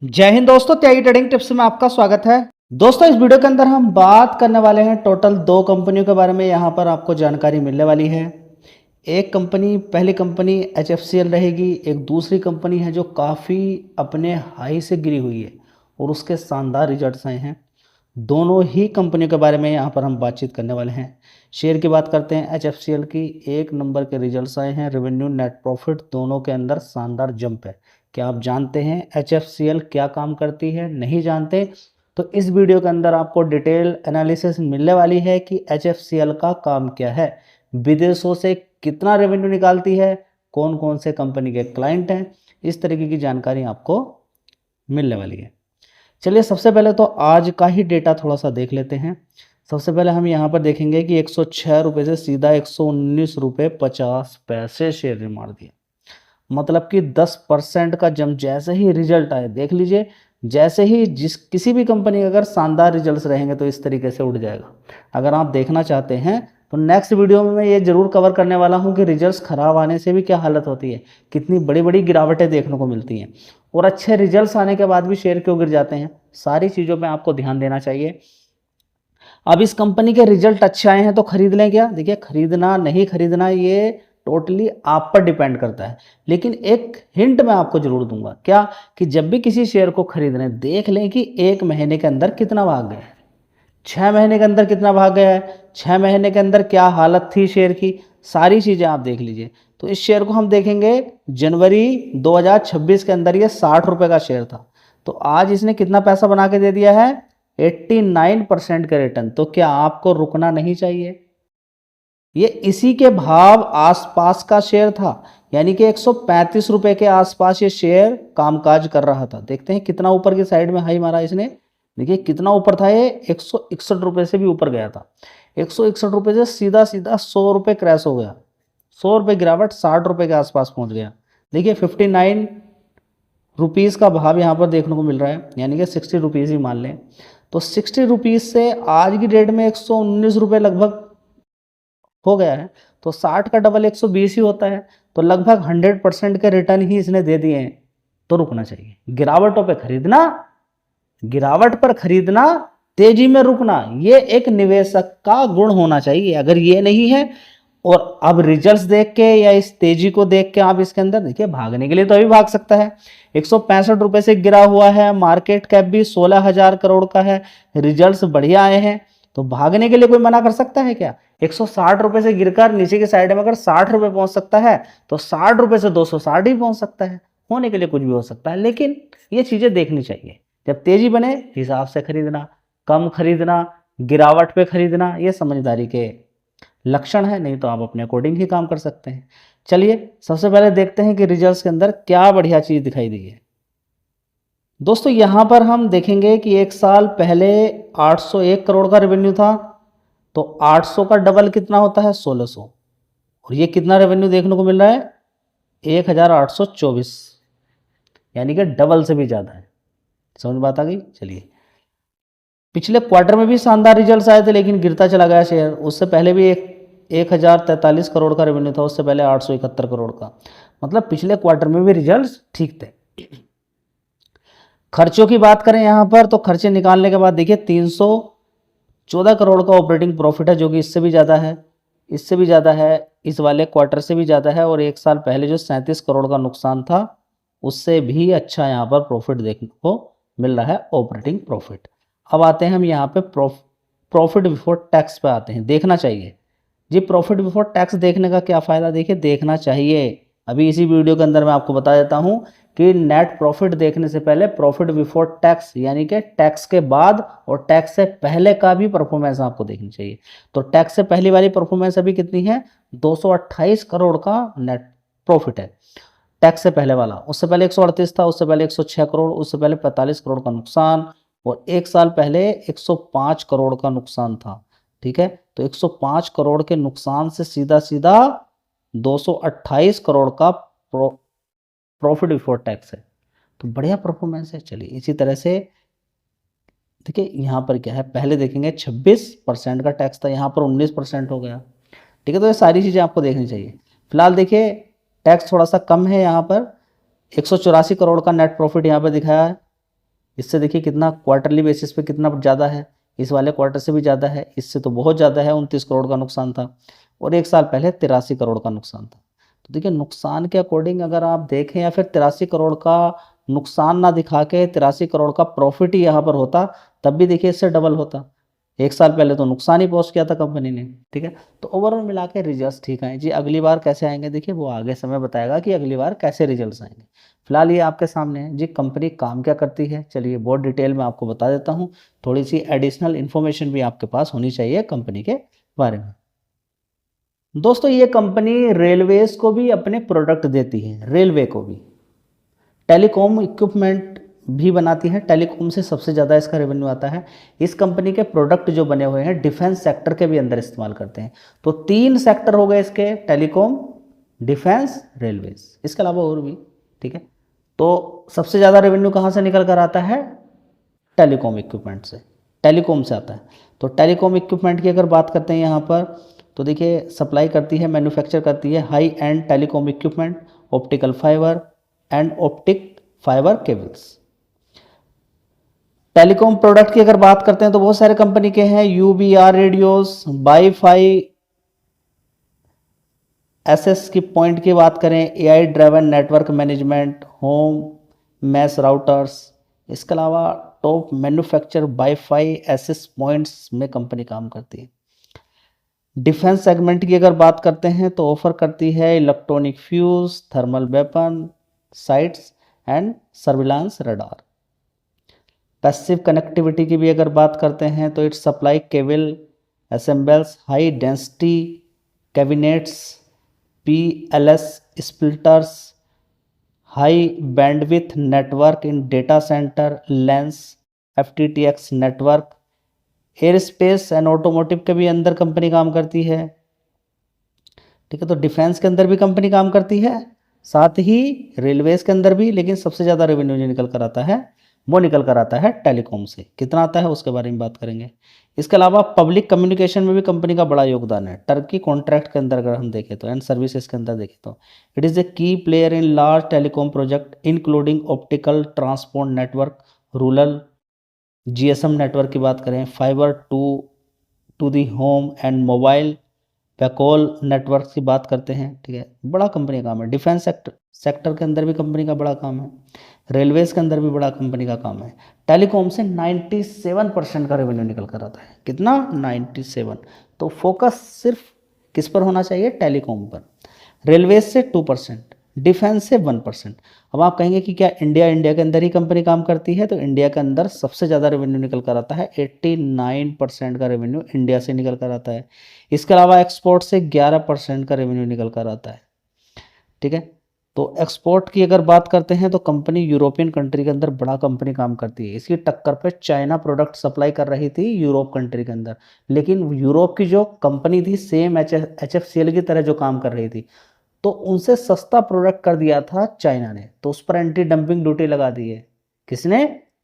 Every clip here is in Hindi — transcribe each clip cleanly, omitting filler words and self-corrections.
जय हिंद दोस्तों, त्यागी ट्रेडिंग टिप्स में आपका स्वागत है। दोस्तों, इस वीडियो के अंदर हम बात करने वाले हैं टोटल दो कंपनियों के बारे में। यहाँ पर आपको जानकारी मिलने वाली है। एक कंपनी, पहली कंपनी HFCL रहेगी। एक दूसरी कंपनी है जो काफ़ी अपने हाई से गिरी हुई है और उसके शानदार रिजल्ट्स आए हैं। दोनों ही कंपनियों के बारे में यहाँ पर हम बातचीत करने वाले हैं। शेयर की बात करते हैं। HFCL की एक नंबर के रिजल्ट्स आए हैं। रेवेन्यू, नेट प्रॉफिट दोनों के अंदर शानदार जंप है। क्या आप जानते हैं HFCL क्या काम करती है? नहीं जानते तो इस वीडियो के अंदर आपको डिटेल एनालिसिस मिलने वाली है कि HFCL का काम क्या है, विदेशों से कितना रेवेन्यू निकालती है, कौन कौन से कंपनी के क्लाइंट हैं, इस तरीके की जानकारी आपको मिलने वाली है। चलिए, सबसे पहले तो आज का ही डेटा थोड़ा सा देख लेते हैं। सबसे पहले हम यहाँ पर देखेंगे कि 106 रुपये से सीधा 119 रुपये 50 पैसे शेयर ने मार दिया। मतलब कि 10% का जंप जैसे ही रिजल्ट आए, देख लीजिए, जैसे ही किसी भी कंपनी के अगर शानदार रिजल्ट्स रहेंगे तो इस तरीके से उठ जाएगा। अगर आप देखना चाहते हैं तो नेक्स्ट वीडियो में मैं ये जरूर कवर करने वाला हूँ कि रिजल्ट्स खराब आने से भी क्या हालत होती है, कितनी बड़ी बड़ी गिरावटें देखने को मिलती हैं और अच्छे रिजल्ट्स आने के बाद भी शेयर क्यों गिर जाते हैं। सारी चीज़ों में आपको ध्यान देना चाहिए। अब इस कंपनी के रिजल्ट अच्छे आए हैं तो खरीद लें क्या? देखिए, खरीदना नहीं खरीदना ये टोटली आप पर डिपेंड करता है। लेकिन एक हिंट मैं आपको जरूर दूंगा, क्या कि जब भी किसी शेयर को खरीदने, देख लें कि 1 महीने के अंदर कितना भाग गया है, 6 महीने के अंदर कितना भाग गया है, 6 महीने के अंदर क्या हालत थी शेयर की, सारी चीज़ें आप देख लीजिए। तो इस शेयर को हम देखेंगे जनवरी 2026 के अंदर, ये 60 रुपये का शेयर था। तो आज इसने कितना पैसा बना के दे दिया है? 89% के रिटर्न। तो क्या आपको रुकना नहीं चाहिए? ये इसी के भाव आसपास का शेयर था, यानी कि 135 रुपए के आसपास ये शेयर कामकाज कर रहा था। देखते हैं कितना ऊपर की साइड में हाई मारा इसने। देखिए कितना ऊपर था ये, 161 रुपए से भी ऊपर गया था। 161 रुपए से सीधा सीधा 100 रुपए क्रैश हो गया। 100 रुपए गिरावट, 60 रुपए के आसपास पहुंच गया। देखिए 59 रुपीज़ का भाव यहाँ पर देखने को मिल रहा है, यानी कि 60 रुपीज़ ही मान लें। तो 60 रुपीज़ से आज की डेट में 119 रुपये लगभग हो गया है। तो 60 का डबल 120 ही होता है। तो लगभग 100% के रिटर्न ही इसने दे दिए हैं। तो रुकना चाहिए। गिरावटों पे खरीदना, गिरावट पर खरीदना, तेजी में रुकना, ये एक निवेशक का गुण होना चाहिए। अगर ये नहीं है और अब रिजल्ट्स देख के या इस तेजी को देख के आप इसके अंदर देखिए, भागने के लिए तो अभी भाग सकता है। 165 रुपए से गिरा हुआ है, मार्केट कैप भी 16,000 करोड़ का है, रिजल्ट्स बढ़िया आए हैं, तो भागने के लिए कोई मना कर सकता है क्या? 160 रुपए से गिरकर नीचे की साइड में अगर 60 रुपए पहुंच सकता है तो 60 रुपए से 260 ही पहुंच सकता है। होने के लिए कुछ भी हो सकता है, लेकिन ये चीजें देखनी चाहिए। जब तेजी बने हिसाब से खरीदना, कम खरीदना, गिरावट पे खरीदना, ये समझदारी के लक्षण है। नहीं तो आप अपने अकॉर्डिंग ही काम कर सकते हैं। चलिए, सबसे पहले देखते हैं कि रिजल्ट्स के अंदर क्या बढ़िया चीज दिखाई दी है। दोस्तों, यहां पर हम देखेंगे कि एक साल पहले 801 करोड़ का रेवेन्यू था। तो 800 का डबल कितना होता है? 1600। और ये कितना रेवेन्यू देखने को मिल रहा है? 1824, यानी कि डबल से भी ज़्यादा है। समझ बात आ गई? चलिए, पिछले क्वार्टर में भी शानदार रिजल्ट्स आए थे, लेकिन गिरता चला गया शेयर। उससे पहले भी 1043 करोड़ का रेवेन्यू था, उससे पहले 871 करोड़ का। मतलब पिछले क्वार्टर में भी रिजल्ट्स ठीक थे। खर्चों की बात करें यहाँ पर, तो खर्चे निकालने के बाद देखिए 314 करोड़ का ऑपरेटिंग प्रॉफिट है, जो कि इससे भी ज़्यादा है, इससे भी ज़्यादा है, इस वाले क्वार्टर से भी ज़्यादा है। और एक साल पहले जो 37 करोड़ का नुकसान था, उससे भी अच्छा यहाँ पर प्रॉफिट देखने को मिल रहा है, ऑपरेटिंग प्रॉफिट। अब आते हैं हम यहाँ पे प्रॉफिट बिफोर टैक्स पे आते हैं। देखना चाहिए जी, प्रॉफिट बिफोर टैक्स देखने का क्या फ़ायदा? देखिए, देखना चाहिए। अभी इसी वीडियो के अंदर मैं आपको बता देता हूँ कि नेट प्रॉफिट देखने से पहले प्रॉफिट बिफोर टैक्स, यानी कि टैक्स के बाद और टैक्स से पहले का भी परफॉर्मेंस आपको देखनी चाहिए। तो टैक्स से पहली वाली परफॉर्मेंस अभी कितनी है? 228 करोड़ का नेट प्रॉफिट है टैक्स से पहले वाला। उससे पहले 138 था, उससे पहले 106 करोड़, उससे पहले 45 करोड़ का नुकसान, और एक साल पहले 105 करोड़ का नुकसान था। ठीक है, तो 105 करोड़ के नुकसान से सीधा सीधा 228 करोड़ का प्रॉफिट बिफोर टैक्स है। तो बढ़िया परफॉर्मेंस है। चलिए, इसी तरह से देखिए यहाँ पर क्या है, पहले देखेंगे 26% का टैक्स था, यहाँ पर 19% हो गया। ठीक है, तो ये सारी चीज़ें आपको देखनी चाहिए। फिलहाल देखिए, टैक्स थोड़ा सा कम है यहाँ पर, 184 करोड़ का नेट प्रॉफिट यहाँ पर दिखाया है। इससे देखिए कितना क्वार्टरली बेसिस पे कितना ज़्यादा है, इस वाले क्वार्टर से भी ज़्यादा है, इससे तो बहुत ज़्यादा है, 29 करोड़ का नुकसान था और एक साल पहले 83 करोड़ का नुकसान था। तो देखिए नुकसान के अकॉर्डिंग अगर आप देखें या फिर 83 करोड़ का नुकसान ना दिखा के 83 करोड़ का प्रॉफिट ही यहाँ पर होता, तब भी देखिए इससे डबल होता। एक साल पहले तो नुकसान ही पोस्ट किया था कंपनी ने, ठीक है। तो ओवरऑल मिला के रिजल्ट ठीक आए जी। अगली बार कैसे आएंगे देखिए वो आगे समय बताएगा कि अगली बार कैसे रिजल्ट्स आएंगे। फिलहाल ये आपके सामने है जी। कंपनी काम क्या करती है, चलिए बहुत डिटेल में आपको बता देता हूँ। थोड़ी सी एडिशनल इन्फॉर्मेशन भी आपके पास होनी चाहिए कंपनी के बारे में। दोस्तों ये कंपनी रेलवेज को भी अपने प्रोडक्ट देती है, रेलवे को भी। टेलीकॉम इक्विपमेंट भी बनाती है, टेलीकॉम से सबसे ज़्यादा इसका रेवेन्यू आता है। इस कंपनी के प्रोडक्ट जो बने हुए हैं डिफेंस सेक्टर के भी अंदर इस्तेमाल करते हैं। तो 3 सेक्टर हो गए इसके, टेलीकॉम, डिफेंस, रेलवेज, इसके अलावा और भी, ठीक है। तो सबसे ज़्यादा रेवेन्यू कहाँ से निकल कर आता है, टेलीकॉम इक्विपमेंट से, टेलीकॉम से आता है। तो टेलीकॉम इक्विपमेंट की अगर बात करते हैं यहाँ पर, तो देखिए सप्लाई करती है, मैन्युफैक्चर करती है high and telecom equipment, optical fibre and optic fibre cables. Telecom product की अगर बात करते हैं तो बहुत सारे कंपनी के हैं, यूबीआर रेडियोस, वाईफाई, एसएस की पॉइंट की बात करें, AI driven network management, home mesh routers. इसके अलावा top manufacture wifi access points में कंपनी काम करती है। डिफेंस सेगमेंट की अगर बात करते हैं तो ऑफर करती है electronic fuse, thermal weapon sights and surveillance radar. Passive connectivity की भी अगर बात करते हैं तो it's supply cable assemblies high density cabinets, PLS splitters, high bandwidth network in data centre, LANs, FTTX network. Aerospace and automotive के भी अंदर कंपनी काम करती है, ठीक है। तो डिफेंस के अंदर भी कंपनी काम करती है, साथ ही रेलवेज के अंदर भी, लेकिन सबसे ज़्यादा रेवेन्यू जो निकल कर आता है वो निकल कर आता है टेलीकॉम से। कितना आता है उसके बारे में बात करेंगे। इसके अलावा पब्लिक कम्युनिकेशन में भी कंपनी का बड़ा योगदान है। टर्की कॉन्ट्रैक्ट के अंदर अगर हम देखें तो एंड सर्विसेज के अंदर देखें तो it is a key player in large telecom project including optical transport network, rural GSM network की बात करें, fibre to the home and mobile backhaul network की बात करते हैं, ठीक है। बड़ा कंपनी का काम है। डिफेंस सेक्टर के अंदर भी कंपनी का बड़ा काम है, रेलवेज के अंदर भी बड़ा कंपनी का काम है। टेलीकॉम से 97% का रेवेन्यू निकल कर आता है। कितना, 97। तो फोकस सिर्फ किस पर होना चाहिए, टेलीकॉम पर। रेलवेज से 2%, डिफेंस से 1%। अब आप कहेंगे कि क्या इंडिया के अंदर ही कंपनी काम करती है, तो इंडिया के अंदर सबसे ज़्यादा रेवेन्यू निकल कर आता है। 89% का रेवेन्यू इंडिया से निकल कर आता है। इसके अलावा एक्सपोर्ट से 11% का रेवेन्यू निकल कर आता है, ठीक है। तो एक्सपोर्ट की अगर बात करते हैं तो कंपनी यूरोपियन कंट्री के अंदर बड़ा कंपनी काम करती है। इसकी टक्कर पे चाइना प्रोडक्ट सप्लाई कर रही थी यूरोप कंट्री के अंदर, लेकिन यूरोप की जो कंपनी थी सेम HFCL की तरह जो काम कर रही थी, तो उनसे सस्ता प्रोडक्ट कर दिया था चाइना ने, तो उस पर एंटी डंपिंग ड्यूटी लगा दी है। किसने,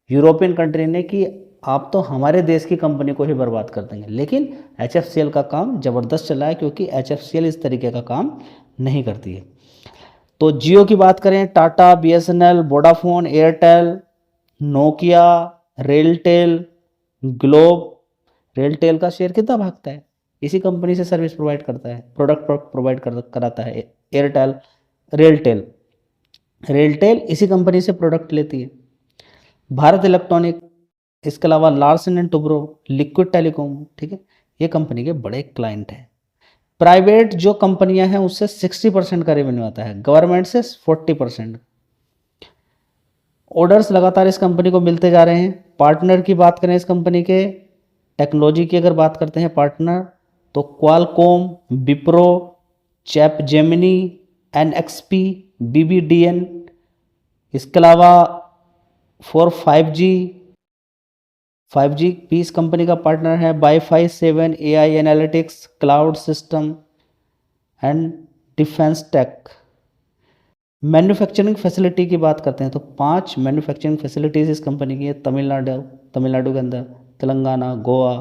यूरोपियन कंट्री ने, कि आप तो हमारे देश की कंपनी को ही बर्बाद कर देंगे। लेकिन HFCL का काम ज़बरदस्त चला है, क्योंकि HFCL इस तरीके का काम नहीं करती है। तो जियो की बात करें, Tata, BSNL, Vodafone, Airtel, Nokia, RailTel, globe. RailTel का शेयर कितना भागता है, इसी कंपनी से सर्विस प्रोवाइड करता है, प्रोडक्ट प्रोवाइड कराता है एयरटेल। रेलटेल रेलटेल इसी कंपनी से प्रोडक्ट लेती है। भारत इलेक्ट्रॉनिक, इसके अलावा Larsen and Toubro, liquid telecom, ठीक है। ये कंपनी के बड़े क्लाइंट हैं। प्राइवेट जो कंपनियां हैं उससे 60% का रेवेन्यू आता है, गवर्नमेंट से 40%। ऑर्डर्स लगातार इस कंपनी को मिलते जा रहे हैं। पार्टनर की बात करें इस कंपनी के, टेक्नोलॉजी की अगर बात करते हैं पार्टनर, तो Qualcomm, Wipro, Capgemini, NXP, BBDN। इसके अलावा फॉर 5G भी इस कंपनी का पार्टनर है। Wifi 7, AI analytics, cloud system and defence tech. Manufacturing facility की बात करते हैं तो 5 मैन्युफैक्चरिंग फैसिलिटीज़ इस कंपनी की है। तमिलनाडु के अंदर, तेलंगाना, गोवा।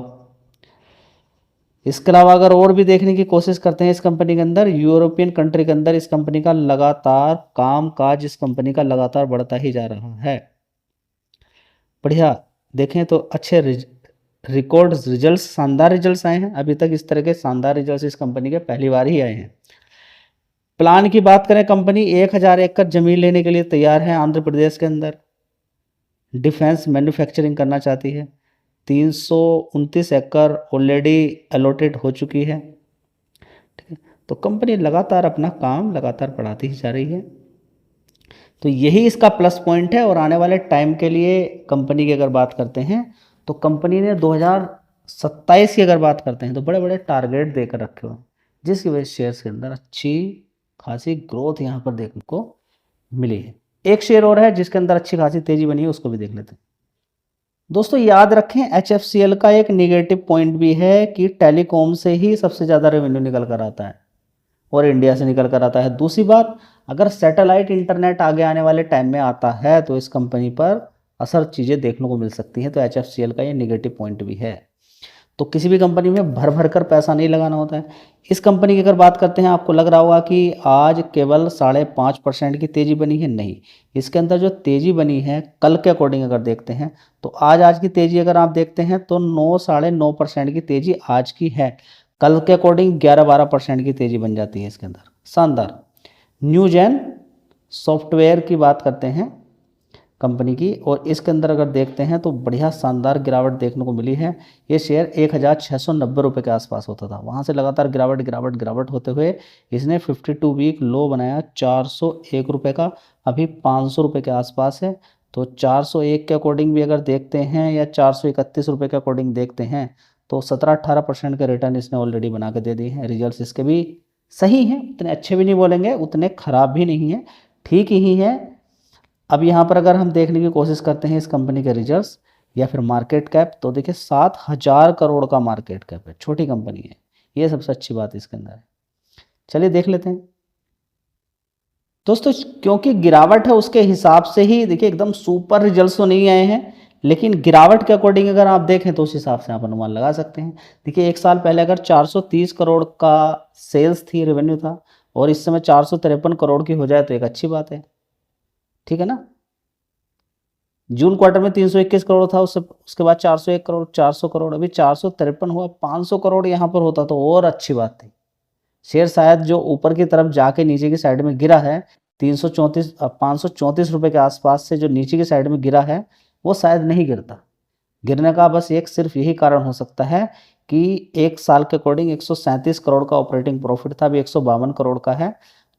इसके अलावा अगर और भी देखने की कोशिश करते हैं इस कंपनी के अंदर, यूरोपियन कंट्री के अंदर इस कंपनी का लगातार काम काज, इस कंपनी का लगातार बढ़ता ही जा रहा है। बढ़िया देखें तो अच्छे रिकॉर्ड रिजल्ट्स, शानदार रिजल्ट्स आए हैं। अभी तक इस तरह के शानदार रिजल्ट्स इस कंपनी के पहली बार ही आए हैं। प्लान की बात करें, कंपनी 1000 एकड़ जमीन लेने के लिए तैयार है आंध्र प्रदेश के अंदर। डिफेंस मैन्युफैक्चरिंग करना चाहती है। 329 एकड़ ऑलरेडी अलॉटेड हो चुकी है। ठीक है, तो कंपनी लगातार अपना काम लगातार बढ़ाती ही जा रही है। तो यही इसका प्लस पॉइंट है। और आने वाले टाइम के लिए कंपनी की अगर बात करते हैं तो कंपनी ने 2027 की अगर बात करते हैं तो बड़े बड़े टारगेट देकर रखे हुए हैं, जिसकी वजह से शेयर्स के अंदर अच्छी खासी ग्रोथ यहाँ पर देखने को मिली है। एक शेयर और है जिसके अंदर अच्छी खासी तेजी बनी है, उसको भी देख लेते हैं। दोस्तों याद रखें, HFCL का एक निगेटिव पॉइंट भी है कि टेलीकॉम से ही सबसे ज़्यादा रेवेन्यू निकल कर आता है और इंडिया से निकल कर आता है। दूसरी बात, अगर सैटेलाइट इंटरनेट आगे आने वाले टाइम में आता है तो इस कंपनी पर असर चीज़ें देखने को मिल सकती हैं। तो HFCL का ये निगेटिव पॉइंट भी है। तो किसी भी कंपनी में भर भर कर पैसा नहीं लगाना होता है। इस कंपनी की अगर बात करते हैं, आपको लग रहा होगा कि आज केवल 5.5% की तेज़ी बनी है। नहीं, इसके अंदर जो तेज़ी बनी है कल के अकॉर्डिंग अगर देखते हैं तो आज की तेज़ी अगर आप देखते हैं तो 9-9.5% की तेज़ी आज की है। कल के अकॉर्डिंग 11-12% की तेज़ी बन जाती है इसके अंदर। शानदार। न्यूजेन सॉफ्टवेयर की बात करते हैं कंपनी की, और इसके अंदर अगर देखते हैं तो बढ़िया शानदार गिरावट देखने को मिली है। ये शेयर 1690 रुपये के आसपास होता था, वहाँ से लगातार गिरावट होते हुए इसने 52 वीक लो बनाया 401 रुपये का, अभी 500 रुपये के आसपास है। तो 401 के अकॉर्डिंग भी अगर देखते हैं या 431 रुपये के अकॉर्डिंग देखते हैं तो 17-18% के रिटर्न इसने ऑलरेडी बना के दे दिए हैं। रिजल्ट्स इसके भी सही हैं, उतने अच्छे भी नहीं बोलेंगे, उतने ख़राब भी नहीं हैं, ठीक ही हैं। अब यहाँ पर अगर हम देखने की कोशिश करते हैं इस कंपनी के रिजल्ट्स या फिर मार्केट कैप, तो देखिए 7000 करोड़ का मार्केट कैप है, छोटी कंपनी है। ये सबसे अच्छी बात इसके अंदर है। चलिए देख लेते हैं दोस्तों, क्योंकि गिरावट है उसके हिसाब से ही देखिए, एकदम सुपर रिजल्ट्स तो नहीं आए हैं, लेकिन गिरावट के अकॉर्डिंग अगर आप देखें तो उस हिसाब से आप अनुमान लगा सकते हैं। देखिए एक साल पहले अगर 430 करोड़ का सेल्स थी, रेवेन्यू था, और इस समय 453 करोड़ की हो जाए तो एक अच्छी बात है। ठीक है ना। जून क्वार्टर में 321 करोड़ था, उसके बाद 401 करोड़, 400 करोड़, अभी 453 हुआ। 500 करोड़ यहाँ पर होता तो और अच्छी बात थी। शेयर शायद जो ऊपर की तरफ जाके नीचे की साइड में गिरा है 534 रुपये के आसपास से, जो नीचे की साइड में गिरा है वो शायद नहीं गिरता। गिरने का बस एक सिर्फ यही कारण हो सकता है कि एक साल के अकॉर्डिंग 137 करोड़ का ऑपरेटिंग प्रॉफिट था, अभी 152 करोड़ का है।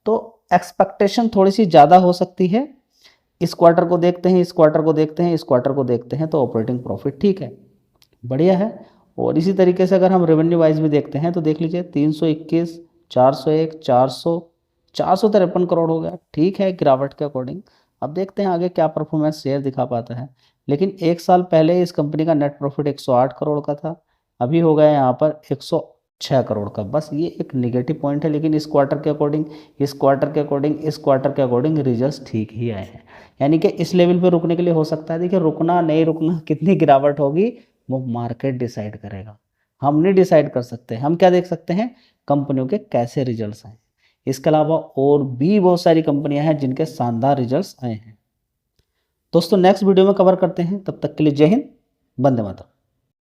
तो एक्सपेक्टेशन थोड़ी सी ज़्यादा हो सकती है। इस क्वार्टर को देखते हैं, इस क्वार्टर को देखते हैं, इस क्वार्टर को देखते हैं तो ऑपरेटिंग प्रॉफिट ठीक है, बढ़िया है। और इसी तरीके से अगर हम रेवेन्यू वाइज भी देखते हैं तो देख लीजिए 321, 401, 400, 453 करोड़ हो गया, ठीक है गिरावट के अकॉर्डिंग। अब देखते हैं आगे क्या परफॉर्मेंस शेयर दिखा पाता है। लेकिन एक साल पहले इस कंपनी का नेट प्रॉफिट 108 करोड़ का था, अभी हो गया यहाँ पर 106 करोड़ का। बस ये एक निगेटिव पॉइंट है, लेकिन इस क्वार्टर के अकॉर्डिंग, इस क्वार्टर के अकॉर्डिंग, इस क्वार्टर के अकॉर्डिंग रिजल्ट्स ठीक ही आए हैं। यानी कि इस लेवल पे रुकने के लिए हो सकता है। देखिए रुकना नहीं रुकना, कितनी गिरावट होगी वो मार्केट डिसाइड करेगा, हम नहीं डिसाइड कर सकते। हम क्या देख सकते हैं, कंपनियों के कैसे रिजल्ट्स आए। इसके अलावा और भी बहुत सारी कंपनियां हैं जिनके शानदार रिजल्ट्स आए हैं। दोस्तों नेक्स्ट वीडियो में कवर करते हैं, तब तक के लिए जय हिंद, वंदे मातरम।